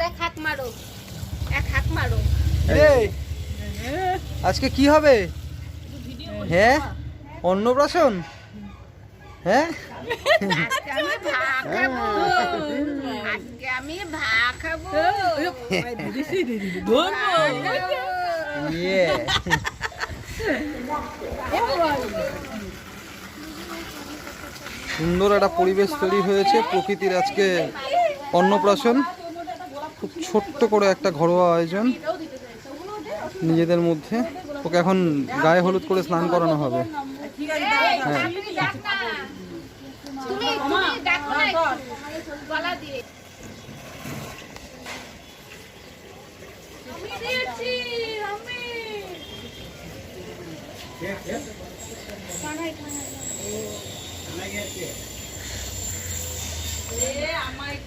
এক হাত মারো, এক হাত মারো। এই, আজকে কি হবে? হ্যাঁ, অন্নপ্রাশন। হ্যাঁ, আজকে আমি ভাত খাবো, আজকে আমি ভাত খাবো। ইয়ে। সুন্দর একটা পরিবেশ তৈরি হয়েছে, প্রকৃতির আজকে অন্নপ্রাশন। খুব ছোট্ট করে একটা ঘরোয়া আয়োজন নিজেদের মধ্যে। ওকে এখন গায়ে হলুদ করে স্নান করানো হবে। হ্যাঁ, তুমি ডাকো না একটু, গলা দিয়ে। আমি দিয়েছি, আমি। কানাই কানাই। আমায়